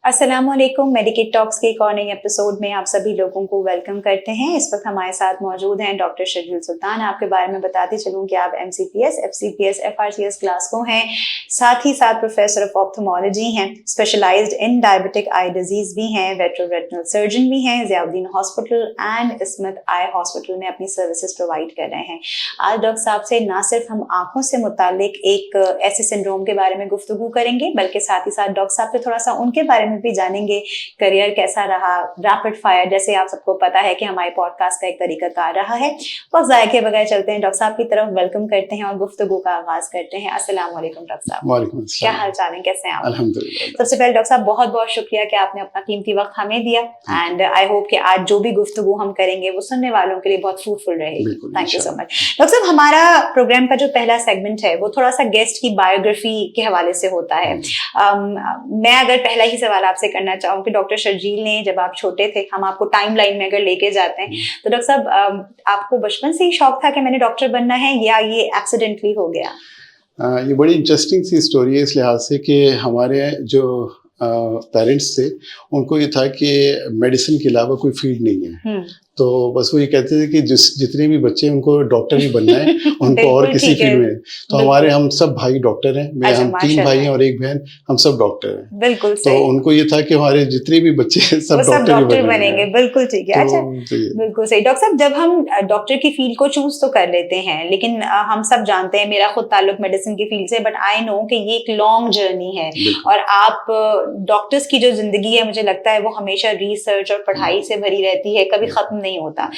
अस्सलामुअलैकुम। Medkit talks के एक और नए एपिसोड में आप सभी लोगों को वेलकम करते हैं। इस वक्त हमारे साथ मौजूद हैं डॉक्टर शर्जील सुल्तान। आपके बारे में बताते चलूं कि आप MCPS, FCPS, FRCS क्लास को हैं, साथ ही साथ प्रोफेसर ऑफ ऑप्थेमोलॉजी हैं, specialised in diabetic eye disease भी हैं, रेट्रोरेटिनल सर्जन भी हैं, Ziauddin hospital and Ismat eye hospital में अपनी सर्विसेज प्रोवाइड कर रहे हैं। आज डॉक्टर साहब से ना सिर्फ हम आंखों से मुतालिक एक ऐसे सिंड्रोम के बारे में गुफ्तगू करेंगे, बल्कि साथ ही साथ डॉक्टर साहब से थोड़ा सा उनके बारे में भी जानेंगे। करियर कैसा रहा, रैपिड फायर जैसे आप सबको पता है कि हमारे पॉडकास्ट का एक तरीका कार रहा है। वक्त ज़ाया के बगैर चलते हैं, डॉक्टर साहब की तरफ वेलकम करते हैं और गुफ्तगू का आगाज करते हैं। अस्सलाम वालेकुम डॉक्टर साहब। वालेकुम अस्सलाम। क्या हाल चाल है, कैसे हैं आप? अल्हम्दुलिल्लाह। सबसे पहले डॉक्टर साहब बहुत बहुत शुक्रिया कि आपने अपना कीमती वक्त हमें दिया एंड आई होप कि आज जो भी गुफ्तगू हम करेंगे वो सुनने वालों के लिए बहुत फ्रूटफुल रहेगी। Thank you so much doctor साहब। हमारा प्रोग्राम का जो पहला सेगमेंट है वो थोड़ा सा गेस्ट की बायोग्राफी के हवाले से होता है। मैं अगर पहला ही सवाल आपसे करना चाहूँ कि डॉक्टर शर्जील ने जब आप छोटे थे, हम आपको टाइम लाइन में अगर लेके जाते हैं तो डॉक्टर साहब आपको बचपन से ही शौक था कि मैंने डॉक्टर बनना है या ये एक्सीडेंटली हो गया? ये बड़ी इंटरेस्टिंग सी स्टोरी है इस लिहाज से कि हमारे जो पेरेंट्स थे उनको ये था कि मेडिसिन के अलावा कोई फील्ड नहीं है, तो बस वो ये कहते थे कि जितने भी बच्चे उनको डॉक्टर ही बनना है उनको और किसी फील्ड में। तो हमारे हम सब भाई डॉक्टर हैं, हम 3 भाई हैं और 1 बहन, हम सब डॉक्टर हैं। बिल्कुल तो उनको ये था कि हमारे जितने भी बच्चे सब डॉक्टर ही बनेंगे। बिल्कुल ठीक है। अच्छा, बिल्कुल सही। डॉक्टर साहब, जब हम डॉक्टर की फील्ड को चूज तो कर लेते हैं, लेकिन हम सब जानते हैं, मेरा खुद ताल्लुक मेडिसिन की फील्ड से, बट आई नो कि ये एक लॉन्ग जर्नी है और आप डॉक्टर्स की जो जिंदगी है मुझे लगता है वो हमेशा रिसर्च और पढ़ाई से भरी रहती है, कभी खत्म नहीं होता।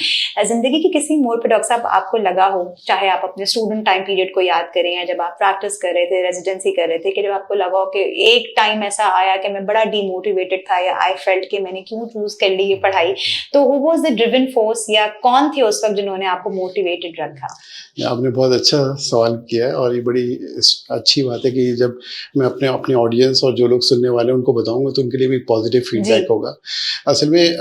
जिंदगी के किसी मोड़ पे डॉक्टर साहब आपको लगा हो, चाहे आप अपने स्टूडेंट टाइम पीरियड को याद करें या जब आप प्रैक्टिस कर रहे थे, रेजिडेंसी कर रहे थे, कि जब आपको लगा हो कि एक टाइम ऐसा आया कि मैं बड़ा डिमोटिवेटेड था या आई फेल्ट कि मैंने क्यों चूज कर ली ये पढ़ाई, तो वो वाज द ड्रिवन फोर्स या कौन थे उस वक्त जिन्होंने आपको मोटिवेटेड रखा? आपने बहुत अच्छा सवाल किया है और ये बड़ी अच्छी बात है कि जब मैं अपने ऑडियंस और जो लोग सुनने वाले हैं उनको बताऊंगा तो उनके लिए भी पॉजिटिव फीडबैक होगा। असल में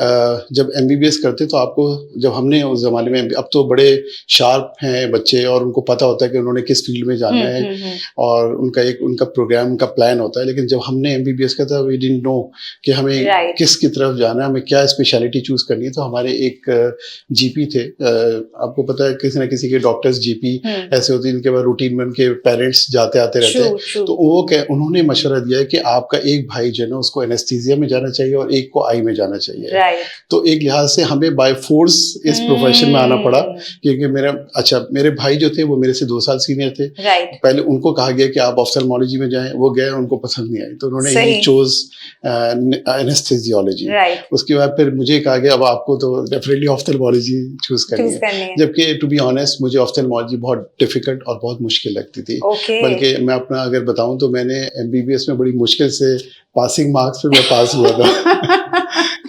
जब MBBS करते तो आपको, जब हमने उस ज़माने में, अब तो बड़े शार्प हैं बच्चे और उनको पता होता है कि उन्होंने किस फील्ड में जाना है और उनका प्रोग्राम का प्लान होता है, लेकिन जब हमने MBBS किया था वी डिडंट नो कि हमें किसकी तरफ जाना है, हमें क्या स्पेशलिटी चूज़ करनी है। तो हमारे एक GP थे, आपको पता है किसी न किसी के डॉक्टर्स GP ऐसे होते हैं जिनके बाद रूटीन में उनके पेरेंट्स जाते आते रहते हैं। तो उन्होंने मशवरा दिया है कि आपका एक भाई जो है ना उसको एनेस्थीसिया में जाना चाहिए और एक को आई में जाना चाहिए। तो एक लिहाज से हमें बाय फोर्स इस प्रोफेशन में आना पड़ा, क्योंकि मेरे भाई जो थे वो मेरे से 2 साल सीनियर थे। पहले उनको कहा गया कि आप ऑफ्थल्मोलॉजी में जाएं, वो गए, उनको पसंद नहीं आई, तो उन्होंने ही चोज एनेस्थीसियोलॉजी। उसके बाद फिर मुझे कहा गया अब आपको तो डेफिनेटली ऑफ्थल्मोलॉजी चूज करनी है, जबकि टू बी ऑनेस्ट मुझे ऑफ्थल्मोलॉजी बहुत डिफिकल्ट और बहुत मुश्किल लगती थी। बल्कि मैं अपना अगर बताऊं तो मैंने MBBS में बड़ी मुश्किल से पासिंग मार्क्स पे मैं पास हुआ था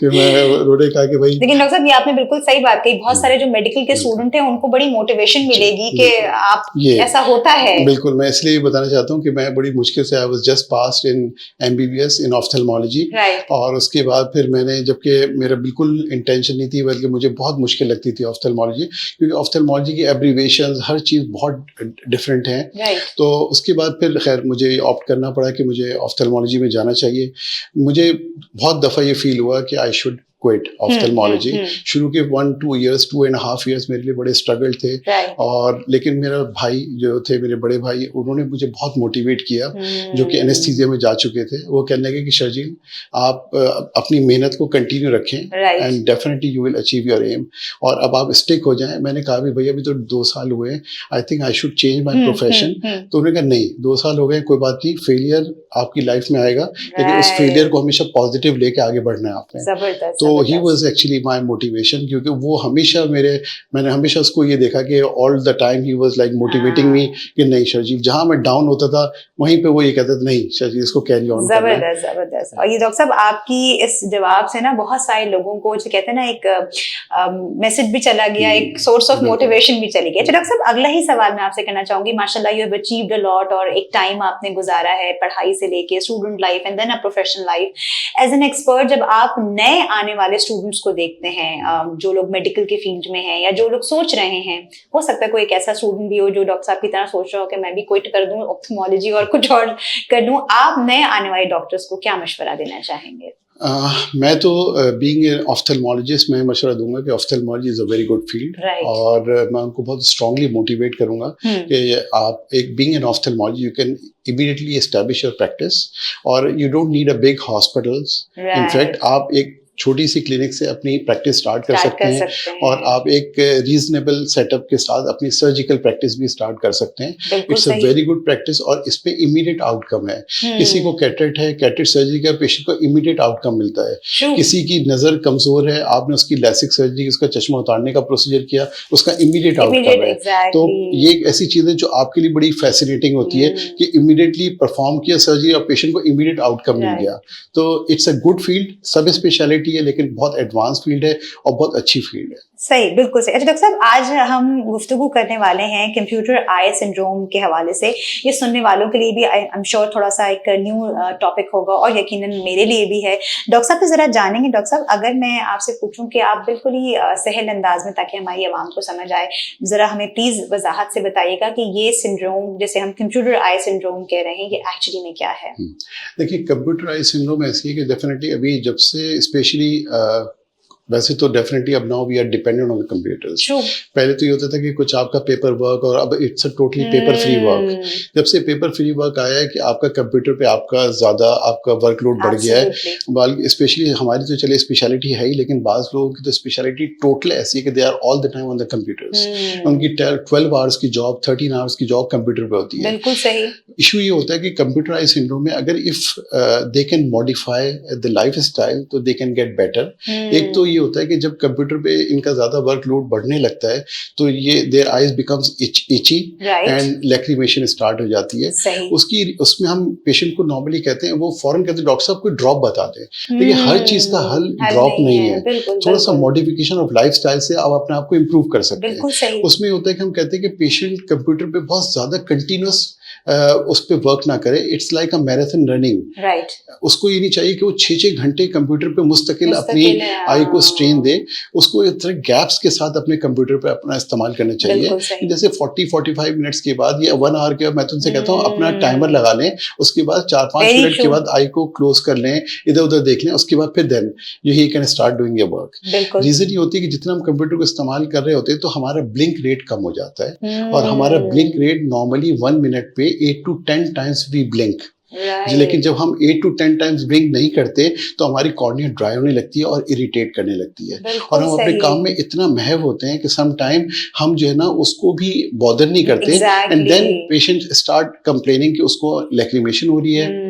कि मैं रोने कहा कि भाई। लेकिन डॉक्टर साहब ये आपने बिल्कुल सही बात कही, बहुत सारे जो मेडिकल के स्टूडेंट हैं उनको बड़ी मोटिवेशन मिलेगी कि आप ऐसा होता है। बिल्कुल, मैं इसलिए बताना चाहता हूँ कि मैं बड़ी मुश्किल से, I was just passed in MBBS in ophthalmology, और उसके बाद फिर मैंने, जबकि मेरा बिल्कुल इंटेंशन नहीं थी, बल्कि मुझे बहुत मुश्किल लगती थी ऑफ्थल्मोलॉजी, क्योंकि ऑफ्थल्मोलॉजी की एब्रीविएशंस हर चीज़ बहुत डिफरेंट हैं। तो उसके बाद फिर खैर मुझे ऑप्ट करना पड़ा कि मुझे ऑफ्थल्मोलॉजी में जाना चाहिए। मुझे बहुत दफ़ा ये फील हुआ कि आई शुड क्विट ऑफ्थल्मोलॉजी। शुरू के 1-2 इयर्स, 2.5 इयर्स मेरे लिए बड़े स्ट्रगल थे, और लेकिन मेरा भाई जो थे, मेरे बड़े भाई, उन्होंने मुझे बहुत मोटिवेट किया, जो कि एनेस्थीसिया में जा चुके थे। वो कहने लगे कि शर्जील आप अपनी मेहनत को कंटिन्यू रखें and definitely you will achieve your aim, और अब आप स्टिक हो जाएं। मैंने कहा भी भैया अभी तो 2 साल हुए हैं, I think I should change my profession. तो उन्होंने कहा नहीं, 2 साल हो गए, कोई बात नहीं, फेलियर आपकी लाइफ में आएगा, लेकिन उस फेलियर को हमेशा पॉजिटिव लेके आगे बढ़ना है आपने। तो he was actually my motivation, क्योंकि वो हमेशा मैंने हमेशा उसको ये देखा कि all the time he was like motivating me कि नहीं शर्जील, जहां मैं डाउन होता था वहीं पे वो ये कहता था नहीं शर्जील इसको कैरी ऑन करना है। जबरदस्त। और ये डॉक्टर साहब आपकी इस जवाब से ना बहुत सारे लोगों को, जो कहते हैं ना, एक मैसेज भी चला गया, एक सोर्स ऑफ मोटिवेशन भी चली गई। अच्छा डॉक्टर साहब, अगला ही सवाल मैं आपसे करना चाहूंगी। माशाल्लाह you have achieved a lot, और एक टाइम आपने गुजारा है पढ़ाई से लेके student life and then a professional life as an expert. जब आप नए आने वाले स्टूडेंट्स को देखते हैं, जो लोग मेडिकल के फील्ड में हैं या जो लोग सोच रहे हैं, हो सकता है कोई एक ऐसा स्टूडेंट भी हो जो डॉक्टर साहब की तरह सोच रहा हो कि मैं भी क्विट कर दूं ऑप्थेमोलॉजी और कुछ और कर दूं, आप नए आने वाले डॉक्टर्स को क्या मशवरा देना चाहेंगे? मैं तो बीइंग एन ऑफ्थेल्मोलॉजिस्ट मैं मशवरा दूंगा कि ophthalmology is a very good field, और मैं उनको बहुत स्ट्रांगली मोटिवेट करूंगा कि आप एक being an ophthalmology you can immediately establish your practice और you don't need a big hospitals. In fact, आप एक छोटी सी क्लिनिक से अपनी प्रैक्टिस स्टार्ट कर सकते हैं और आप एक रीजनेबल सेटअप के साथ अपनी सर्जिकल प्रैक्टिस भी स्टार्ट कर सकते हैं. It's a very good practice और इस पे इमीडिएट आउटकम है. किसी को कैटरेक्ट है, कैटरेक्ट सर्जरी का पेशेंट को इमीडिएट आउटकम मिलता है. किसी की नज़र कमजोर है, आपने उसकी लैसिक सर्जरी, उसका चश्मा उतारने का प्रोसीजर किया, उसका इमीडिएट आउटकम है. तो ये एक ऐसी चीज़ है जो आपके लिए बड़ी फैसिनेटिंग होती है कि इमीडिएटली परफॉर्म किया सर्जरी और पेशेंट को इमीडिएट आउटकम मिल गया. तो इट्स अ गुड फील्ड, सब स्पेशलिटी है लेकिन बहुत एडवांस फील्ड है और बहुत अच्छी फील्ड है. सही, बिल्कुल सही. अच्छा डॉक्टर साहब, आज हम गुफ्तगू करने वाले हैं कंप्यूटर आई सिंड्रोम के हवाले से. ये सुनने वालों के लिए भी आई एम श्योर थोड़ा सा एक न्यू टॉपिक होगा और यकीनन मेरे लिए भी है. डॉक्टर साहब से जरा जानेंगे. डॉक्टर साहब, अगर मैं आपसे पूछूं कि आप बिल्कुल ही सहल अंदाज में, ताकि हमारी आवाम को समझ आए, जरा हमें प्लीज वजाहत से बताइएगा कि ये सिंड्रोम जैसे हम कंप्यूटर आई सिंड्रोम कह रहे हैं, ये एक्चुअली में क्या है? देखिए, कंप्यूटर आई सिंड्रोम ऐसी है कि डेफिनेटली अभी जब से स्पेशली वैसे तो डेफिनेटली अब now we are dependent on computers. पहले तो ये होता था कि कुछ आपका पेपर वर्क, और अब it's a totally paper free work. जब से पेपर फ्री वर्क आया है कि आपका कंप्यूटर पे आपका ज़्यादा आपका वर्कलोड बढ़ गया है. स्पेशली हमारी तो चले स्पेशलिटी है ही, लेकिन बाज़ लोगों की तो स्पेशलिटी टोटल ऐसी है कि they are all the time on the computers. उनकी 12 आवर्स की जॉब, 13 आवर्स की जॉब कंप्यूटर पे होती है. बिल्कुल सही. इशू ये होता है कि कंप्यूटराइज सिंड्रोम में अगर if they can modify the life style तो दे कैन गेट बेटर. एक तो होता है कि जब कंप्यूटर पे इनका ज्यादा वर्कलोड बढ़ने लगता है तो ये their eyes becomes itchy and lacrimation start हो जाती है. उसमें हम पेशेंट को नॉर्मली कहते हैं, वो फौरन कहते हैं डॉक्टर साहब कोई ड्रॉप बता दें. लेकिन हर चीज का हल ड्रॉप नहीं है. थोड़ा सा मॉडिफिकेशन ऑफ लाइफस्टाइल से आप अपने आप को इम्प्रूव कर सकते हैं. उसमें होता है कि हम कहते हैं कि पेशेंट कंप्यूटर पे बहुत ज्यादा कंटिन्यूस उस पर वर्क ना करे. It's like a marathon running. उसको ये नहीं चाहिए कि वो 6-6 घंटे कंप्यूटर पे मुस्तकिल अपनी आई को स्ट्रेन दे. उसको इस तरह गैप्स के साथ अपने कंप्यूटर पे अपना इस्तेमाल करना चाहिए. जैसे 40-45 मिनट्स के बाद या 1 आवर के बाद मैं तुमसे कहता हूँ अपना टाइमर लगा लें. उसके बाद 4-5 मिनट के बाद आई को क्लोज कर लें, इधर उधर देख लें. उसके बाद फिर then you can start doing your work. Reason ये होती है कि जितना हम कंप्यूटर को इस्तेमाल कर रहे होते हैं तो हमारा ब्लिंक रेट कम हो जाता है. और हमारा ब्लिंक रेट नॉर्मली 1 मिनट पे 8 to 10 times we blink. लेकिन जब हम 8 to 10 टाइम्स ब्लिंक नहीं करते तो हमारी कॉर्निया ड्राई होने लगती है और इरिटेट करने लगती है. और हम अपने काम में इतना महव होते हैं कि सम टाइम हम जो है ना उसको भी बॉदर नहीं करते. And then patient start complaining कि उसको लैक्रिमेशन हो रही है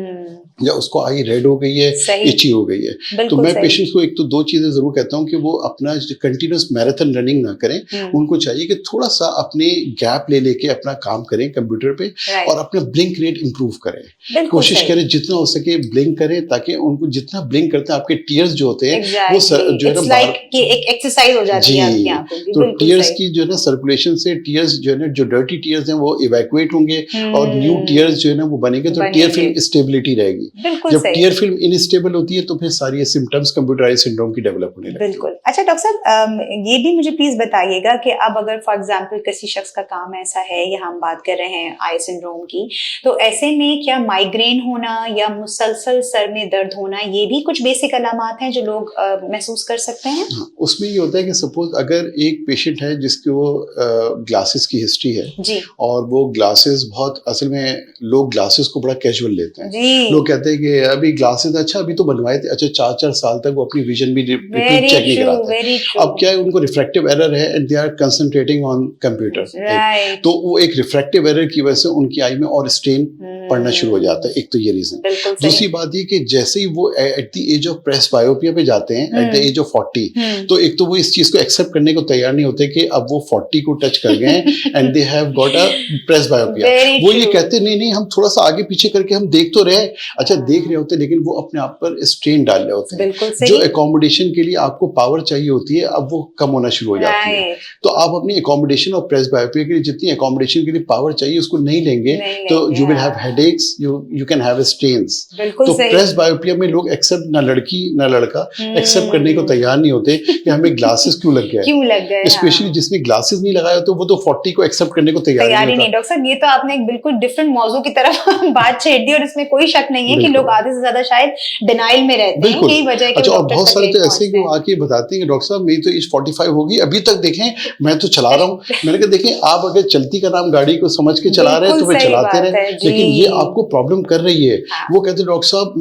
या उसको आई रेड हो गई है, इची हो गई है. तो मैं पेशेंट्स को एक तो 2 चीजें जरूर कहता हूँ कि वो अपना कंटिन्यूस मैराथन रनिंग ना करें. उनको चाहिए कि थोड़ा सा अपने गैप ले लेके अपना काम करें कंप्यूटर पे और अपना ब्लिंक रेट इंप्रूव करें. कोशिश करें जितना हो सके ब्लिंक करें, ताकि उनको जितना ब्लिंक करते हैं आपके टीयर्स जो होते हैं वो जो है ना एक एक्सरसाइज हो जाती है आपकी आंखों की. तो टीयर्स की जो है ना सर्कुलेशन से टीयर्स जो है ना, जो डर्टी टीयर्स हैं वो इवैक्यूएट होंगे और न्यू टीयर्स जो है ना वो बनेंगे. तो टीयर फिल्म स्टेबिलिटी रहेगी. जब टीयर फिल्म इनस्टेबल होती है तो फिर सारी सिम्टम्स कंप्यूटराइज सिंड्रोम की डेवलप होने लगती है. बिल्कुल. अच्छा डॉक्टर साहब, ये भी मुझे प्लीज बताइएगा कि अब अगर फॉर एग्जांपल किसी शख्स का काम ऐसा है, या हम बात कर रहे हैं आई सिंड्रोम की, तो ऐसे में क्या माइग्रेन होना या मुसलसल सर में दर्द होना, ये भी कुछ बेसिक अलामात हैं जो लोग महसूस कर सकते हैं? हाँ, उसमें ये होता है कि सपोज अगर एक पेशेंट है जिसकी वो ग्लासेस की हिस्ट्री है जी. और वो ग्लासेस बहुत, असल में लोग ग्लासेस को बड़ा कैजुअल लेते हैं. लोग कहते हैं कि अभी ग्लासेस अच्छा अभी तो बनवाए थे, अच्छा 4-4 साल तक वो अपनी विजन भी रिपीट चेक नहीं कराते. अब क्या है, उनको रिफ्रैक्टिव एरर है and they are concentrating on computer. तो वो एक रिफ्रैक्टिव एरर की वजह से उनकी आई में और स्ट्रेन पड़ना शुरू हो जाता है. एक तो ये रीजन. दूसरी बात ये कि जैसे ही वो at the age of presbyopia पे जाते हैं एट द एज ऑफ 40, तो एक तो वो इस चीज को एक्सेप्ट करने को तैयार नहीं होते कि अब वो 40 को टच कर गए and they have got a presbyopia. वो ये कहते नहीं हम थोड़ा सा आगे पीछे करके हम देख तो रहे. अच्छा देख रहे होते लेकिन वो अपने आप पर स्ट्रेन डाल रहे होते हैं. जो एकोमोडेशन के लिए आपको पावर चाहिए होती है अब वो कम होना शुरू हो जाती है. तो आप अपनी एकोमोडेशन और प्रेस बायोपिया के लिए जितनी एकोमोडेशन के लिए पावर चाहिए उसको नहीं लेंगे तो you will have headaches, you can have strains. तो प्रेस बायोपिया में लोग एक्सेप्ट, ना लड़की ना लड़का एक्सेप्ट करने को तैयार नहीं होते कि हमें ग्लासेस क्यों लग गया. स्पेशली जिसने ग्लासेस नहीं लगाया तो वो तो 40 को एक्सेप्ट करने को तैयार नहीं. डॉक्टर साहब, ये तो आपने एक बिल्कुल डिफरेंट मौजू की तरफ बात छेड़ दी और इसमें कोई शक नहीं है हैं कि लोग आधे से ज्यादा शायद डिनाइल में रहते हैं कि वजह है कि अच्छा, और बहुत सारे तो ऐसे कि आके बताते हैं कि डॉक्टर साहब मेरी तो एज 45 होगी, अभी तक देखें मैं तो चला रहा हूँ। मैंने कहा देखें आप अगर चलती का नाम गाड़ी को समझ के चला रहे हैं तो फिर चलाते रहे, लेकिन ये आपको प्रॉब्लम कर रही है। वो कहते डॉक्टर साहब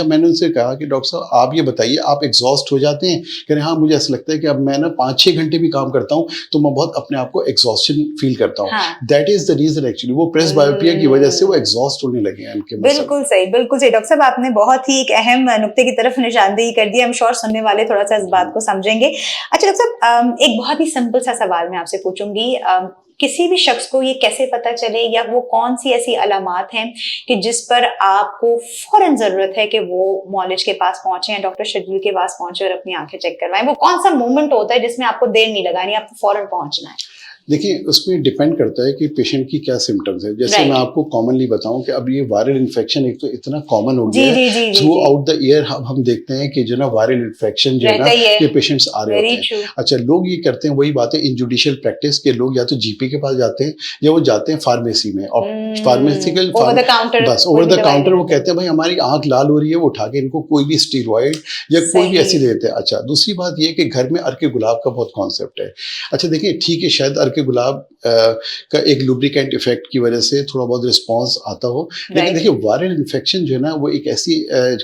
मैंने उनसे कहा कि डॉक्टर साहब आप ये बताइए आप एग्जॉस्ट हो जाते हैं? कह रहे हाँ मुझे ऐसा लगता है कि अब मैं ना 5-6 घंटे भी काम करता हूँ तो मैं बहुत अपने आप को एग्जॉस्शन फील करता हूँ। That is the reason actually, वो प्रेस बायोपिया की वजह से वो एग्जॉस्ट होने लगे हैं उनके। बिल्कुल सही, बिल्कुल सही डॉक्टर साहब, आपने बहुत ही एक अहम नुक्ते की तरफ निशानदेही कर दी। आई एम श्योर सुनने वाले थोड़ा सा इस बात को समझेंगे। अच्छा डॉक्टर साहब, एक बहुत ही सिंपल सा सवाल मैं आपसे पूछूंगी, किसी भी शख्स को ये कैसे पता चले या वो कौन सी ऐसी अलामात हैं कि जिस पर आपको फौरन जरूरत है कि वो मौलिज के पास पहुंचे या डॉक्टर शर्जील के पास पहुंचे और अपनी आंखें चेक करवाएं? वो कौन सा मोमेंट होता है जिसमें आपको देर नहीं लगानी, आपको फौरन पहुंचना है? देखिए उसमें डिपेंड करता है कि पेशेंट की क्या सिम्टम्स है। जैसे मैं आपको कॉमनली बताऊं कि अब ये वायरल इन्फेक्शन एक तो इतना कॉमन हो गया है, थ्रू आउट द ईयर हम देखते हैं कि जो ना वायरल इन्फेक्शन जो है ना ये पेशेंट्स आ रहे होते हैं। अच्छा, लोग ये करते हैं वही बात है इंजुडिशियल प्रैक्टिस के, लोग या तो जीपी के पास जाते हैं या वो जाते हैं फार्मेसी में और फार्मेसिकल बस ओवर द काउंटर वो कहते हैं भाई हमारी आंख लाल हो रही है, वो उठा के इनको कोई भी स्टीरॉइड या कोई भी ऐसी देते हैं। अच्छा, दूसरी बात ये कि घर में अर्के गुलाब का बहुत कॉन्सेप्ट है। अच्छा देखिए ठीक है शायद अर्के गुलाब का एक लुब्रिकेंट इफेक्ट की वजह से थोड़ा बहुत रिस्पांस आता हो, लेकिन देखिए वायरल इन्फेक्शन जो है ना वो एक ऐसी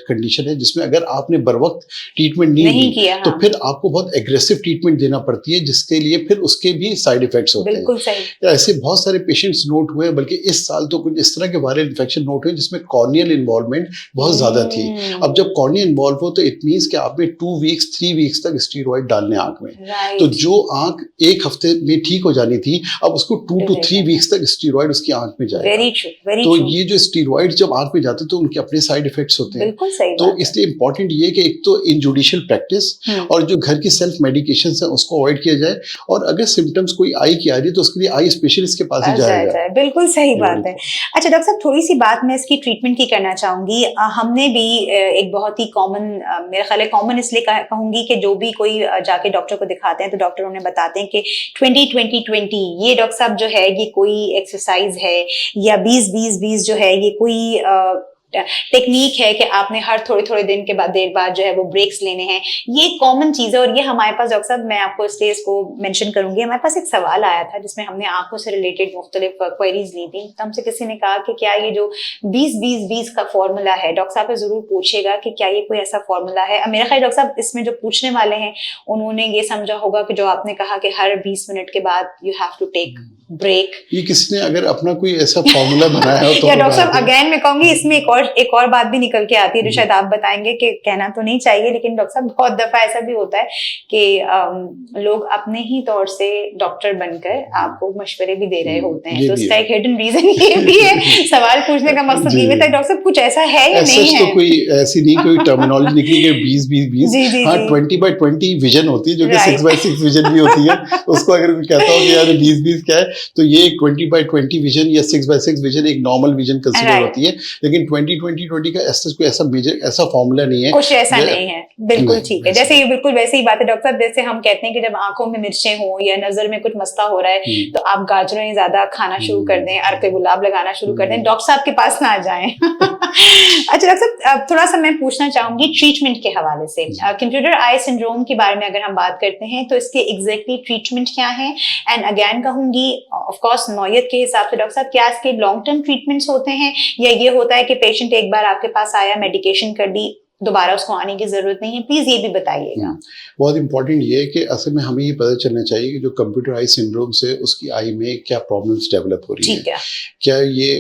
कंडीशन है जिसमें अगर आपने बर वक्त ट्रीटमेंट नहीं की तो फिर आपको बहुत एग्रेसिव ट्रीटमेंट देना पड़ती है, जिसके लिए फिर उसके भी साइड इफेक्ट्स होते हैं। ऐसे बहुत सारे पेशेंट्स नोट हुए, बल्कि इस साल तो कुछ इस तरह के वायरल इन्फेक्शन नोट हुए जिसमें कॉर्नियल इन्वॉल्वमेंट बहुत ज्यादा थी। अब जब कॉर्निया इन्वॉल्व हो तो इट मीन्स कि आपने 2 वीक्स 3 वीक्स तक स्टीरॉइड डालने आंख में, तो जो आंख एक हफ्ते में ठीक हो जानी थी अब उसको 2 to 3 वीक्स तक स्टीरॉइड उसकी आंख में जाएगा। तो ये जो स्टीरॉइड जब आंख में जाते हैं तो उनके अपने साइड इफेक्ट्स होते हैं। तो इसलिए इंपॉर्टेंट ये कि एक तो इनजुडिशियल प्रैक्टिस और जो घर की सेल्फ मेडिकेशन है उसको अवॉइड किया जाए, और अगर सिम्टम्स कोई आई की आ रही है तो उसके लिए आई स्पेशलिस्ट के पास ही जाएगा। बिल्कुल सही बात है। अच्छा डॉक्टर साहब, थोड़ी सी बात मैं इसकी ट्रीटमेंट की करना चाहूंगी। हमने भी एक बहुत ही कॉमन, मेरा ख्याल है कॉमन इसलिए कहूंगी कि जो भी कोई जाके डॉक्टर को दिखाते हैं तो डॉक्टर उन्हें बताते हैं कि 20-20-20 ये डॉक्टर साहब जो है ये कोई एक्सरसाइज है या 20-20-20 जो है ये कोई टेक्निक है कि आपने हर थोड़े दिन के बाद देर बाद जो है वो ब्रेक्स लेने हैं। ये कॉमन चीज है और ये हमारे पास डॉक्टर साहब, मैं आपको इसलिए इसको मेंशन करूंगी, हमारे पास एक सवाल आया था जिसमें हमने आंखों से रिलेटेड मुख्तलिफ क्वेरीज ली थी। तो हमसे किसी ने कहा कि क्या ये जो 20-20-20 का फॉर्मूला है, डॉक्टर साहब जरूर पूछिएगा कि क्या ये कोई ऐसा फॉर्मूला है। मेरा ख्याल डॉक्टर साहब इसमें जो पूछने वाले हैं उन्होंने ये समझा होगा कि जो आपने कहा कि हर 20 मिनट के बाद you have to take break, ये किसी ने अगर अपना कोई ऐसा फॉर्मूला बनाया हो तो या डॉक्टर साहब अगेन मैं कहूंगी इसमें एक और बात भी निकल के आती है जो शायद आप बताएंगे कि कहना तो नहीं चाहिए, लेकिन डॉक्टर साहब बहुत दफा ऐसा भी होता है कि लोग अपने ही तौर से डॉक्टर बनकर आपको मशवरे भी दे रहे होते हैं, तो उसका एक हिडन रीजन ये भी है। सवाल पूछने का मकसद ये था डॉक्टर साहब कुछ ऐसा है या नहीं है? तो कोई ऐसी नहीं कोई टर्मिनोलॉजी निकली कि 20-20-20, हाँ 20/20 विजन होती है जो कि 6x6 विजन भी होती है। उसको अगर कोई कहता हो कि यार 20-20 क्या है तो ये 20/20 विजन या 6x6 विजन एक नॉर्मल विजन कंसीडर होती है, लेकिन 20-20-20 का कोई ऐसा फॉर्मूला नहीं है, कुछ ऐसा नहीं है। बिल्कुल ठीक है, जैसे ये बिल्कुल वैसे ही बात है डॉक्टर साहब, जैसे हम कहते हैं कि जब आंखों में मिर्चें हो या नजर में कुछ मसला हो रहा है तो आप गाजरें ज्यादा खाना शुरू कर दें, अर्के गुलाब लगाना शुरू कर दें, डॉक्टर साहब के पास ना जाएं। अच्छा डॉक्टर साहब, थोड़ा सा मैं पूछना चाहूंगी ट्रीटमेंट के हवाले से, कंप्यूटर आई सिंड्रोम के बारे में अगर हम बात करते हैं तो इसके एग्जैक्टली ट्रीटमेंट क्या है? एंड अगेन कहूंगी ऑफ कोर्स नौयत के हिसाब से डॉक्टर साहब क्या इसके लॉन्ग टर्म ट्रीटमेंट्स होते हैं या ये होता है कि पेशेंट एक बार आपके पास आया, मेडिकेशन कर दी, दोबारा उसको आने की जरूरत नहीं है? प्लीज ये भी बताइएगा। बहुत इंपॉर्टेंट ये है कि असल में हमें ये पता चलना चाहिए कि जो कंप्यूटर आई सिंड्रोम से उसकी आई में क्या प्रॉब्लम्स डेवलप हो रही है। क्या ये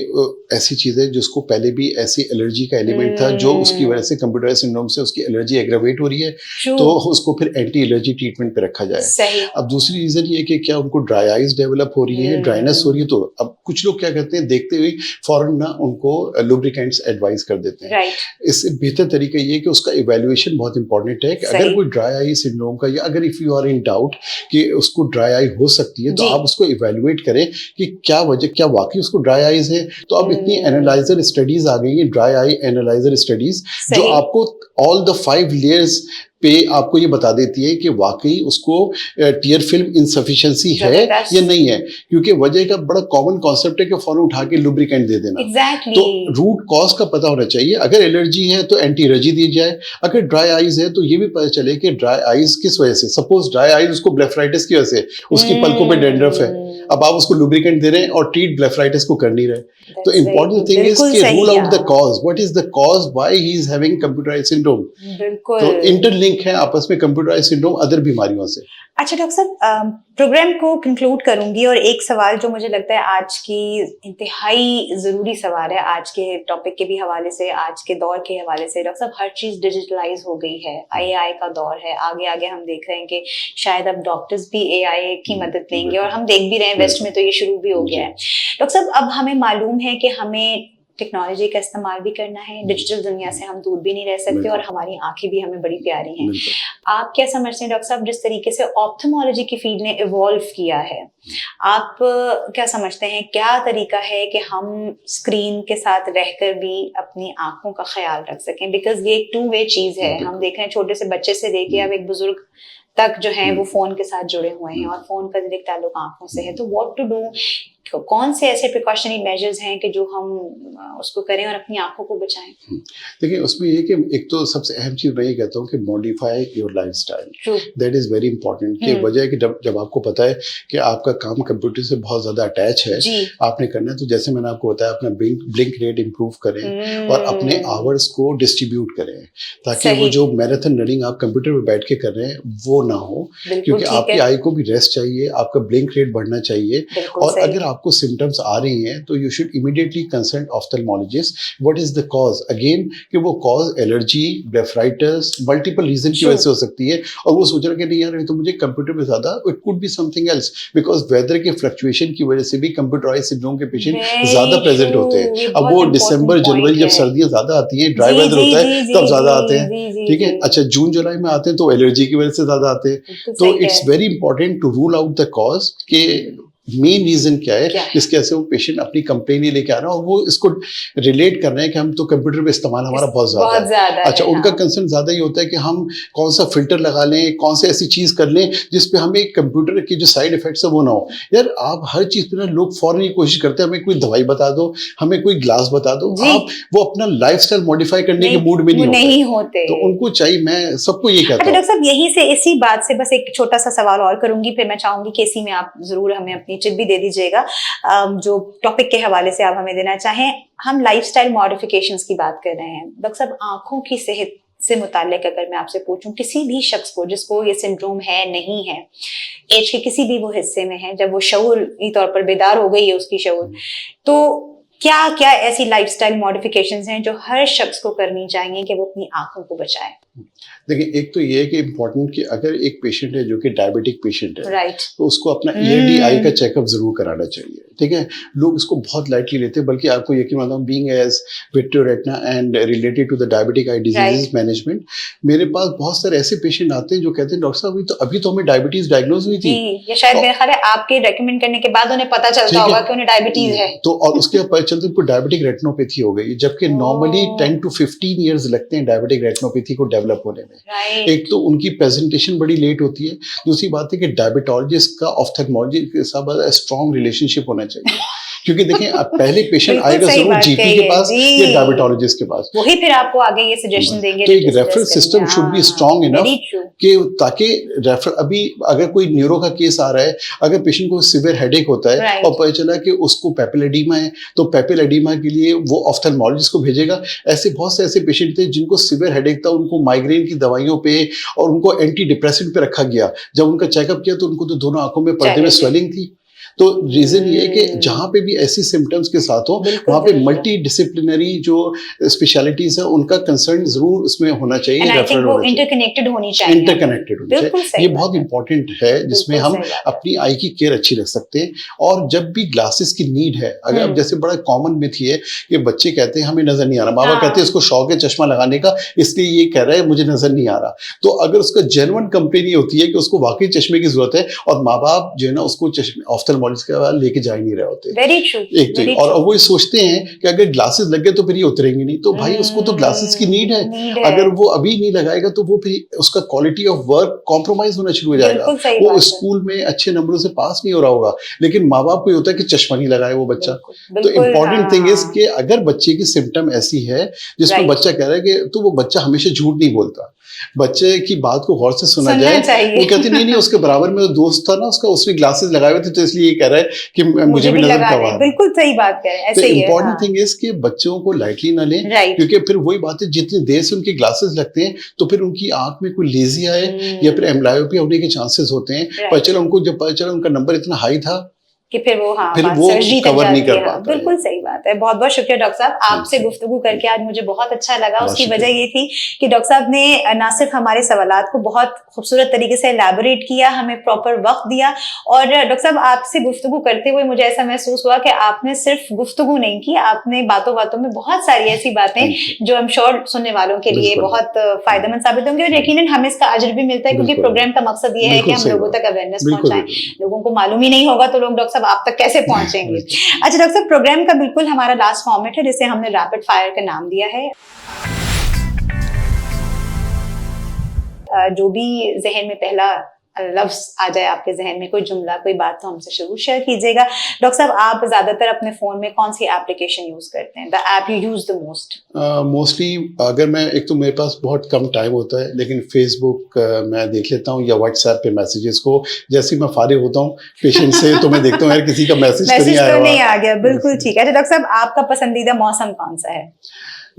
ऐसी चीज है जिसको पहले भी ऐसी एलर्जी का एलिमेंट था जो उसकी वजह से कंप्यूटर आई सिंड्रोम से उसकी एलर्जी एग्रावेट हो रही है, तो उसको फिर एंटी एलर्जी ट्रीटमेंट पे रखा जाए। अब दूसरी रीजन ये कि क्या उनको ड्राई आइज डेवलप हो रही है, ड्राइनेस हो रही है, तो अब कुछ लोग क्या करते हैं देखते हुए फौरन ना उनको लुब्रिकेंट्स एडवाइस कर देते हैं। इससे बेहतर तरीका ये कि उसका इवैल्यूएशन बहुत इंपॉर्टेंट है कि अगर कोई ड्राई आई सिंड्रोम का या अगर if you are in doubt कि उसको ड्राई आई हो सकती है तो आप उसको इवैल्यूएट करें कि क्या वजह, क्या वाकई उसको ड्राई आईज है। तो अब इतनी एनालाइजर स्टडीज आ गई है, ड्राई आई एनालाइजर स्टडीज, जो आपको ऑल द 5 लेयर्स पे आपको ये बता देती है कि वाकई उसको टीयर फिल्म इनसफिशिएंसी है या नहीं है, क्योंकि वजह का बड़ा कॉमन कॉन्सेप्ट है कि फौरन उठा के लुब्रिकेंट दे देना। exactly. तो रूट कॉज का पता होना चाहिए। अगर एलर्जी है तो एंटी एलर्जी दी जाए, अगर ड्राई आईज है तो ये भी पता चले कि ड्राई आईज किस वजह से, सपोज ड्राई आईज उसको ब्लेफराइटिस की वजह से, उसकी पलकों पे डेंड्रफ है, अब आप उसको लुब्रिकेंट दे रहे हैं और ट्रीट ब्लेफराइटिस को कर नहीं रहे। तो इम्पोर्टेंट थिंग इज कि rule out the cause, what is the cause why he is having computerised syndrome. तो इंटरलिंक है आपस में कंप्यूटराइज्ड सिंड्रोम अदर बीमारियों से। अच्छा डॉक्टर साहब, प्रोग्राम को कंक्लूड करूंगी और एक सवाल जो मुझे लगता है आज की इंतहाई जरूरी सवाल है, आज के टॉपिक के भी हवाले से, आज के दौर के हवाले से। डॉक्टर साहब, हर चीज डिजिटलाइज हो गई है, AI का दौर है, आगे आगे हम देख रहे हैं कि शायद अब डॉक्टर्स भी AI की मदद लेंगे, और हम देख भी रहे हैं वेस्ट में तो ये शुरू भी हो गया है। डॉक्टर साहब, अब हमें मालूम है कि हमें टेक्नोलॉजी का इस्तेमाल भी करना है, डिजिटल दुनिया से हम दूर भी नहीं रह सकते, और हमारी आंखें भी हमें बड़ी प्यारी हैं। आप क्या समझते हैं डॉक्टर साहब, जिस तरीके से ऑप्थेमोलॉजी की फील्ड ने इवॉल्व किया है, आप क्या समझते हैं क्या तरीका है कि हम स्क्रीन के साथ रहकर भी अपनी आंखों का ख्याल रख सकें? बिकॉज ये एक 2 वे चीज है। हम देख रहे हैं छोटे से बच्चे से लेके अब एक बुजुर्ग तक जो है वो फोन के साथ जुड़े हुए हैं, और फोन का डायरेक्ट ताल्लुक आंखों से है। तो व्हाट टू डू, कौन से ऐसे प्रिकॉशनरी मेजर्स हैं कि जो हम उसको करें और अपनी आंखों को बचाएं? देखिए, उसमें ये कि एक तो सबसे अहम चीज मैं ये कहता हूँ कि modify your lifestyle, that is very important. कि वजह है कि जब आपको पता है कि आपका काम कंप्यूटर से बहुत ज्यादा अटैच है, आपने करना है, तो जैसे मैंने आपको बताया, अपना ब्लिंक रेट इंप्रूव करें और अपने आवर्स को डिस्ट्रीब्यूट करें, ताकि वो जो मैराथन रनिंग आप कंप्यूटर पे बैठ के कर रहे हैं वो ना हो, क्योंकि आपकी आई को भी रेस्ट चाहिए, आपका ब्लिंक रेट बढ़ना चाहिए। और अगर आपको सिम्टम्स आ रही हैं तो you should immediately consult ophthalmologist. What is the cause? Again कि वो cause allergy, blepharitis, multiple reason की वजह से हो सकती है, और वो सोच रहा है कि नहीं यार ये तो मुझे कंप्यूटर पे ज्यादा, it could be something else, because weather के फ्लक्चुएशन की वजह से भी कंप्यूटराइज्ड सिंड्रोम के पेशेंट ज्यादा प्रेजेंट होते हैं। अब वो दिसंबर जनवरी जब सर्दियां ज्यादा आती हैं, ड्राई वेदर होता है, तब ज्यादा आते हैं, ठीक है। अच्छा, जून जुलाई में आते हैं तो एलर्जी की वजह से ज्यादा आते हैं। तो it's very important to rule out the cause के मेन रीजन क्या है जिसके वजह से वो पेशेंट अपनी कंप्लेन नहीं लेके आ रहा है, और वो इसको रिलेट कर रहे हैं कि हम तो कंप्यूटर पे इस्तेमाल हमारा बहुत ज्यादा है। अच्छा, उनका कंसर्न ज्यादा ये होता है कि हम कौन सा फिल्टर लगा लें, कौन से ऐसी चीज कर लें जिसपे हमें कंप्यूटर की जो साइड इफेक्ट्स है वो ना हो। यार आप हर चीज पे ना, लोग फौरन ये कोशिश करते हैं हमें कोई दवाई बता दो, हमें कोई ग्लास बता दो, आप वो अपना लाइफस्टाइल मॉडिफाई करने के मूड में नहीं होते। तो उनको चाहिए, मैं सबको ये कहता हूँ। डॉक्टर साहब, यही से इसी बात से बस एक छोटा सा सवाल और करूंगी, फिर मैं चाहूंगी कि इसी में आप जरूर हमें अपनी टिप भी दे दीजिएगा, जो टॉपिक के हवाले से आप हमें देना चाहें। हम लाइफस्टाइल मॉडिफिकेशंस की बात कर रहे हैं डॉक्टर साहब, आंखों की सेहत से मुताल्लिक अगर मैं आपसे पूछूं, किसी भी शख्स को जिसको ये सिंड्रोम है, नहीं है, एज के किसी भी वो हिस्से में है, जब वो शऊरी तौर पर बेदार हो गई है उसकी शऊर, तो क्या क्या ऐसी लाइफस्टाइल मॉडिफिकेशंस हैं जो हर शख्स को करनी चाहिए कि वो अपनी आंखों को बचाए? देखिए, एक तो ये है कि इम्पोर्टेंट कि अगर एक पेशेंट है जो कि डायबिटिक पेशेंट है, राइट, तो उसको अपना ईयरली आई का चेकअप जरूर कराना चाहिए, ठीक है। लोग इसको बहुत लाइटली लेते हैं, बल्कि आपको यकीन मानो, being as vitreo retina and related to the diabetic eye diseases management, मेरे पास बहुत सारे ऐसे पेशेंट आते हैं जो कहते हैं डॉक्टर साहब अभी तो हमें डायबिटीज डायग्नोज हुई थी, ये शायद मेरा ख्याल है आपके रेकमेंड करने के बाद उन्हें पता चलता होगा कि उन्हें डायबिटीज है, तो और उसके बाद पता चलता है उनको डायबिटिक रेटिनोपैथी हो गई, जबकि नॉर्मली 10 to 15 ईयर्स लगते हैं डायबिटिक रेटिनोपैथी को डेवलप होने में। एक तो उनकी प्रेजेंटेशन बड़ी लेट होती है, दूसरी बात है कि डायबिटोलॉजिस्ट का ऑफ्थेल्मोलॉजी के साथ स्ट्रॉन्ग रिलेशनशिप होना चाहिए, क्योंकि देखिए पहले पेशेंट आएगा जरूर जीपी के पास या डायबिटोलॉजिस्ट के पास, वही फिर आपको आगे ये सजेशन देंगे। तो एक referral system should be strong enough कि ताकि रेफर, अभी अगर कोई न्यूरो का केस आ रहा है, अगर पेशेंट को सिवियर हेडेक होता है और पता चला कि उसको पेपिल एडिमा है, तो पेपिल एडिमा के लिए वो ऑफ्थेल्मोलॉजिस्ट को भेजेगा। ऐसे बहुत से ऐसे पेशेंट थे जिनको सिवियर हेडेक था, उनको माइग्रेन की दवाइयों पे और उनको एंटी डिप्रेसेंट पे रखा गया। जब उनका चेकअप किया तो उनको तो दोनों आंखों में पर्दे में स्वेलिंग थी। तो रीजन ये है कि जहां पे भी ऐसी सिम्टम्स के साथ हो, वहां पे मल्टी डिसिप्लिनरी जो स्पेशलिटीज है उनका कंसर्न जरूर उसमें होना चाहिए, रेफरल वो इंटरकनेक्टेड होनी चाहिए, इंटरकनेक्टेड होनी चाहिए। ये बहुत इंपॉर्टेंट है जिसमें हम अपनी आई की केयर अच्छी रख सकते हैं। और जब भी ग्लासेस की नीड है, अगर अब जैसे बड़ा कॉमन मिथ है कि बच्चे कहते हैं हमें नजर नहीं आ रहा, माँ बाप कहते हैं इसको शौक है चश्मा लगाने का, इसलिए ये कह रहा है मुझे नजर नहीं आ रहा। तो अगर उसका जेन्युइन कंप्लेन ये होती है कि उसको वाकई चश्मे की जरूरत है और माँ बाप जो है ना उसको ऑफ्थेल्मोलॉजिस्ट ऑफ्थेल्मोलॉजिस्ट के पास लेके जा ही नहीं रहे होते। Very true. एक तो और वो सोचते हैं कि अगर ग्लासेस लग गए तो फिर ये उतरेंगे नहीं, तो भाई उसको तो ग्लासेस की नीड है, अगर वो अभी नहीं लगाएगा तो वो फिर उसका क्वालिटी ऑफ वर्क कॉम्प्रोमाइज होना शुरू हो जाएगा। वो स्कूल में अच्छे नंबरों से पास नहीं हो रहा होगा, लेकिन माँ बाप को ये होता है कि चश्मा नहीं लगाए वो बच्चा। तो इम्पोर्टेंट थिंग इज कि अगर बच्चे की सिम्टम ऐसी है जिसमें बच्चा कह रहा है कि, तो वो बच्चा हमेशा झूठ नहीं बोलता, बच्चे की बात को गौर से सुना जाए। वो कहते नहीं उसके बराबर में दोस्त था ना उसका, उसने ग्लासेस लगाए हुए थे तो इसलिए ये कह रहा है कि मुझे भी नजर कम आ रहा है। बिल्कुल सही बात कह रहे हैं, ऐसे ही है। इम्पोर्टेंट थिंग इज कि बच्चों को लाइटली ना लें, क्योंकि फिर वही बात है, जितनी देर से उनके ग्लासेस लगते हैं तो फिर उनकी आंख में कोई लेजी आए या फिर एम्ब्लायोपिया होने के चांसेस होते हैं। पर चलो उनको जब पता चला उनका नंबर इतना हाई था कि फिर वो सर्जरी कवर नहीं कर पाता। बिल्कुल सही बात है। बहुत बहुत शुक्रिया डॉक्टर साहब, आपसे गुफ्तगू करके आज मुझे बहुत अच्छा लगा। उसकी वजह ये थी कि डॉक्टर साहब ने ना सिर्फ हमारे सवालात को बहुत खूबसूरत तरीके से एलैबोरेट किया, हमें प्रॉपर वक्त दिया, और डॉक्टर साहब आपसे गुफ्तगू करते हुए मुझे ऐसा महसूस हुआ कि आपने सिर्फ गुफ्तगू नहीं की, आपने बातों बातों में बहुत सारी ऐसी बातें जो हम श्योर सुनने वालों के लिए बहुत फायदेमंद साबित होंगे, और यकीनन हमें इसका अजर भी मिलता है, क्योंकि प्रोग्राम का मकसद ये है कि हम लोगों तक अवेयरनेस पहुंचाएं। लोगों को मालूम ही नहीं होगा तो लोग डॉक्टर आप तक कैसे पहुंचेंगे। अच्छा डॉक्टर साहब, प्रोग्राम का बिल्कुल हमारा लास्ट फॉर्मेट है जिसे हमने रैपिड फायर का नाम दिया है। जो भी जहन में पहला लफ्ज आ जाए आपके जहन में, कोई जुमला, कोई बात, तो हमसे जरूर शेयर कीजिएगा। डॉक्टर साहब, आप ज्यादातर अपने फोन में कौन सी एप्लीकेशन यूज करते हैं, the app you use the most? Mostly अगर मैं, एक तो मेरे पास बहुत कम टाइम होता है, लेकिन फेसबुक मैं देख लेता हूँ, या व्हाट्सएप पे मैसेजेस को जैसे मैं फारिग होता हूँ पेशेंट से तो मैं देखता हूँ यार किसी का मैसेज तो नहीं आ गया। बिल्कुल ठीक है। डॉक्टर साहब, आपका पसंदीदा मौसम कौन सा है?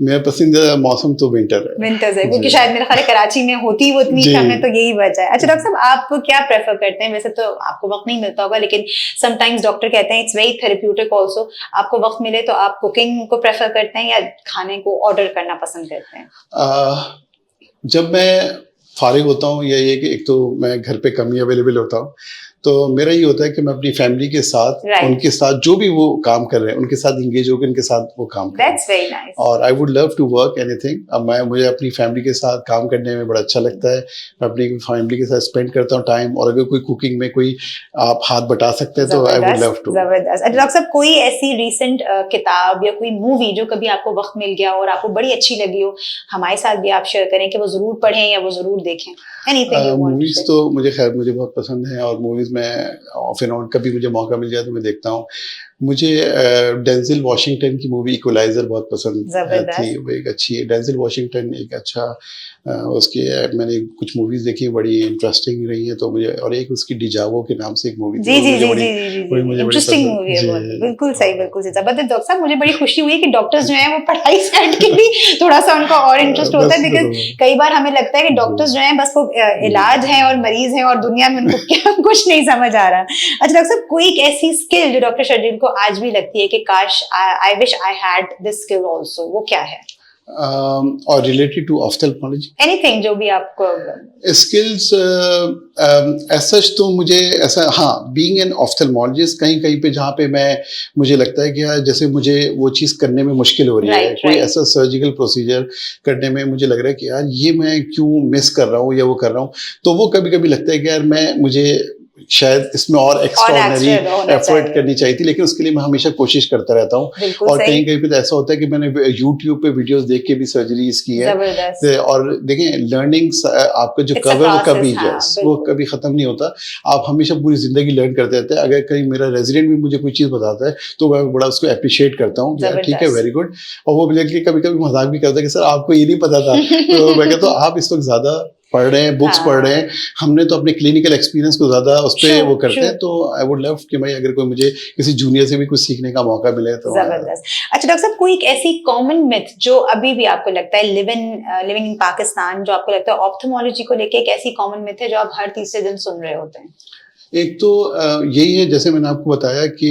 मेरा पसंदीदा मौसम तो विंटर है। विंटर्स है, क्योंकि शायद मेरे ख्याल है कराची में होती वो इतनी कम है, तो यही वजह है। अच्छा डॉक्टर साहब, आप क्या प्रेफर करते हैं? वैसे तो आपको वक्त नहीं मिलता होगा, लेकिन समटाइम्स डॉक्टर कहते हैं इट्स वेरी थेरेप्यूटिक आल्सो, आपको वक्त मिले तो आप कुकिंग को प्रेफर करते हैं या खाने को ऑर्डर करना पसंद करते हैं? जब मैं फारिग होता हूँ, या ये कि एक तो मैं घर पे कम ही अवेलेबल होता हूँ, तो मेरा ये होता है कि मैं अपनी फैमिली के साथ उनके साथ जो भी वो काम कर रहे हैं उनके साथ इंगेज होकर उनके साथ वो काम करें। और I would love to work anything. अब मुझे अपनी फैमिली के साथ काम करने में बड़ा अच्छा लगता है, मैं अपनी फैमिली के साथ स्पेंड करता हूँ टाइम, और अगर कोई कुकिंग में कोई आप हाथ बटा सकते हैं तो आई वुड लव टू। जबरदस्त। डॉक्टर साहब, कोई ऐसी रिसेंट किताब या कोई मूवी जो कभी आपको वक्त मिल गया और आपको बड़ी अच्छी लगी हो, हमारे साथ भी आप शेयर करें कि वो जरूर पढ़ें या वो जरूर देखें? मूवीज तो मुझे बहुत पसंद है, और मूवीज में ऑफ एंड ऑन कभी मुझे मौका मिल जाए तो मैं देखता हूँ। मुझे डेंजिल वॉशिंगटन की मूवी इक्वलाइजर बहुत पसंद थी, वो एक अच्छी है। डेंजिल वॉशिंगटन एक अच्छा उसकी मैंने कुछ मूवीज देखी, बड़ी इंटरेस्टिंग रही है, तो मुझे, और एक उसकी डिजावो के नाम से एक मूवी थी, इंटरेस्टिंग मूवी है। बिल्कुल सही, बिल्कुल सही। जबरदस्त। डॉक्टर साहब, मुझे बड़ी खुशी हुई कि डॉक्टर्स जो हैं वो पढ़ाई साइड के भी थोड़ा सा उनका और इंटरेस्ट होता है, बिकॉज कई बार हमें लगता है कि डॉक्टर्स जो हैं बस वो इलाज हैं और मरीज हैं और दुनिया में उनको क्या कुछ नहीं समझ आ रहा। अच्छा डॉक्टर साहब, कोई एक ऐसी स्किल जो डॉक्टर शर्जील को आज भी लगती है कि काश I wish I had this skill also, वो क्या है? और रिलेटेड टू ऑफ्थेल्मोलॉजी, एनीथिंग जो भी आपको स्किल्स एज सच तो मुझे ऐसा, हाँ, बीइंग एन ऑफ्थेल्मोलॉजिस्ट कहीं कहीं पे जहाँ पे मुझे लगता है कि यार जैसे मुझे वो चीज़ करने में मुश्किल हो रही है, कोई ऐसा सर्जिकल प्रोसीजर करने में मुझे लग रहा है कि यार ये मैं क्यों मिस कर रहा हूँ या वो कर रहा हूँ, तो वो कभी कभी लगता है कि यार मुझे शायद इसमें और एक्स्ट्राऑर्डिनरी एफर्ट करनी चाहिए थी, लेकिन उसके लिए मैं हमेशा कोशिश करता रहता हूँ। और कहीं कहीं पे तो ऐसा होता है कि मैंने YouTube पे वीडियोस देख के भी सर्जरीज की है, और देखें लर्निंग्स आपका जो कर्व है वो कभी वो कभी खत्म नहीं होता, आप हमेशा पूरी जिंदगी लर्न करते रहते हैं। अगर कहीं मेरा रेजिडेंट भी मुझे कोई चीज़ बताता है तो मैं बड़ा उसको अप्रिशिएट करता हूँ, ठीक है, वेरी गुड। और वो कभी कभी मजाक भी करता है कि सर आपको ये नहीं पता था, तो मैं कहता हूँ आप इस वक्त ज्यादा पढ़ रहे हैं, बुक्स पढ़ रहे हैं, हमने तो अपने क्लिनिकल एक्सपीरियंस को ज्यादा उस पर वो करते हैं, तो आई वुड लव कि भाई अगर कोई मुझे किसी जूनियर से भी कुछ सीखने का मौका मिले तो। जबरदस्त। अच्छा डॉक्टर साहब, कोई एक ऐसी कॉमन मिथ जो अभी भी आपको लगता है लिविंग इन पाकिस्तान, जो आपको लगता है ऑप्थेल्मोलॉजी को लेके एक ऐसी कॉमन मिथ है जो आप हर तीसरे दिन सुन रहे होते हैं? एक तो यही है, जैसे मैंने आपको बताया कि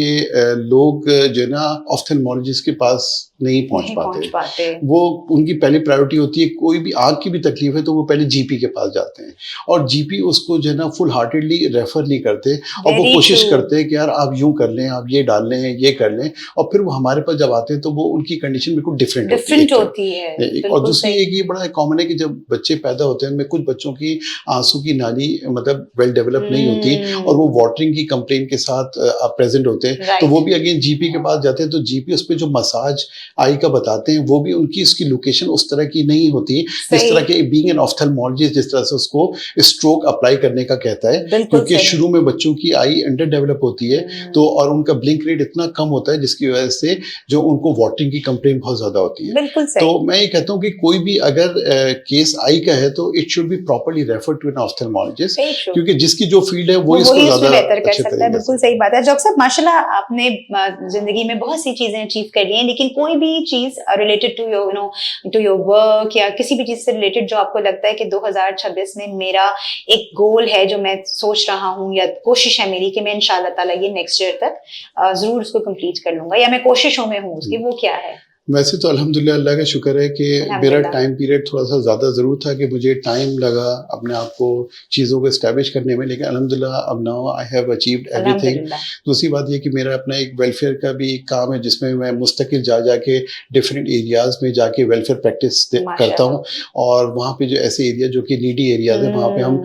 लोग जो है ना ऑप्थेल्मोलॉजिस्ट के पास नहीं पहुंच पाते। वो उनकी पहली प्रायोरिटी होती है, कोई भी आँख की भी तकलीफ है तो वो पहले जीपी के पास जाते हैं, और जीपी उसको जो है ना फुल हार्टेडली रेफर नहीं करते, और वो कोशिश करते हैं कि यार आप यूं कर लें, आप ये डाल लें, ये कर लें, और फिर वो हमारे पास जब आते हैं तो वो उनकी कंडीशन बिल्कुल डिफरेंट होती है। और दूसरी एक ये बड़ा कॉमन है कि जब बच्चे पैदा होते हैं, कुछ बच्चों की आंसू की नाली मतलब वेल डेवलप नहीं होती, और वो वाटरिंग की कंप्लेन के साथ प्रेजेंट होते हैं, तो वो भी अगेन जीपी के पास जाते हैं, तो जीपी उस पर जो मसाज आई का बताते हैं वो भी उनकी उसकी लोकेशन उस तरह की नहीं होती जिस तरह के बीइंग एन ऑफ्थल्मोलॉजिस्ट जिस तरह से उसको स्ट्रोक अप्लाई करने का कहता है, क्योंकि शुरू में बच्चों की आई अंडर डेवलप होती है, तो और उनका ब्लिंक रेट इतना कम होता है जिसकी वजह से जो उनको वाटरिंग की कंप्लेन बहुत ज्यादा होती है। तो मैं ये कहता हूँ कि कोई भी अगर केस आई का है तो it should be properly refer to an ophthalmologist, क्योंकि जिसकी जो फील्ड है वो इसको ज्यादा बेहतर कर सकता है। बिल्कुल सही बात है डॉक्टर साहब, माशाल्लाह आपने जिंदगी में बहुत सी चीजें अचीव कर ली हैं, लेकिन कोई भी चीज related to your to your work या किसी भी चीज से रिलेटेड जो आपको लगता है कि 2026 में मेरा एक गोल है जो मैं सोच रहा हूँ या कोशिश है मेरी कि मैं इंशाल्लाह ताला ये नेक्स्ट ईयर तक जरूर उसको कंप्लीट कर लूंगा, या मैं कोशिशों में हूँ उसकी, वो क्या है? वैसे तो अल्हम्दुलिल्लाह अल्लाह का शुक्र है कि मेरा टाइम पीरियड थोड़ा सा ज़्यादा ज़रूर था कि मुझे टाइम लगा अपने आप को चीज़ों को इस्टेब्लिश करने में, लेकिन अल्हम्दुलिल्लाह अब now I have achieved everything. दूसरी बात ये कि मेरा अपना एक वेलफेयर का भी काम है जिसमें मैं मुस्तकिल जाके डिफरेंट एरियाज़ में जाके वेलफेयर प्रैक्टिस करता हूँ, और वहाँ पे जो ऐसे एरिया जो कि नीडी एरियाज है वहाँ पे हम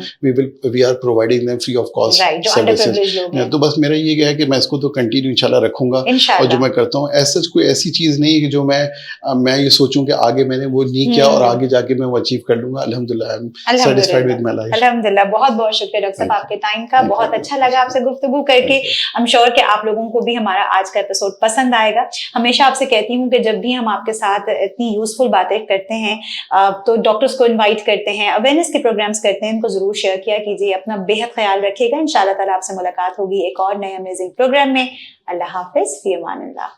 we are providing them free of cost services. तो बस मेरा ये है कि मैं इसको तो कंटिन्यू इंशाल्लाह रखूंगा, और जो मैं करता हूँ ऐसा कोई ऐसी चीज़ नहीं है कि जो मैं ये सोचूं कि आगे मैंने वो नहीं किया और आगे जाके मैं वो अचीव कर लूंगा। अल्हम्दुलिल्लाह I am satisfied with my life. अल्हम्दुलिल्लाह, बहुत बहुत शुक्रिया डॉक्टर साहब आपके टाइम का, बहुत अच्छा लगा आपसे गुफ्तगू करके। आई एम श्योर कि आप लोगों को भी हमारा आज का एपिसोड पसंद आएगा। हमेशा आपसे कहती हूँ कि जब भी हम आपके साथ इतनी यूजफुल बातें करते हैं तो डॉक्टर्स को इन्वाइट करते हैं, अवेयरनेस के प्रोग्राम्स करते हैं, इनको जरूर शेयर किया कीजिए। अपना बेहद ख्याल रखिएगा। इंशाल्लाह ताला आपसे मुलाकात होगी एक और नए अमेजिंग प्रोग्राम में। अल्लाह हाफिज, फी अमानिल्लाह।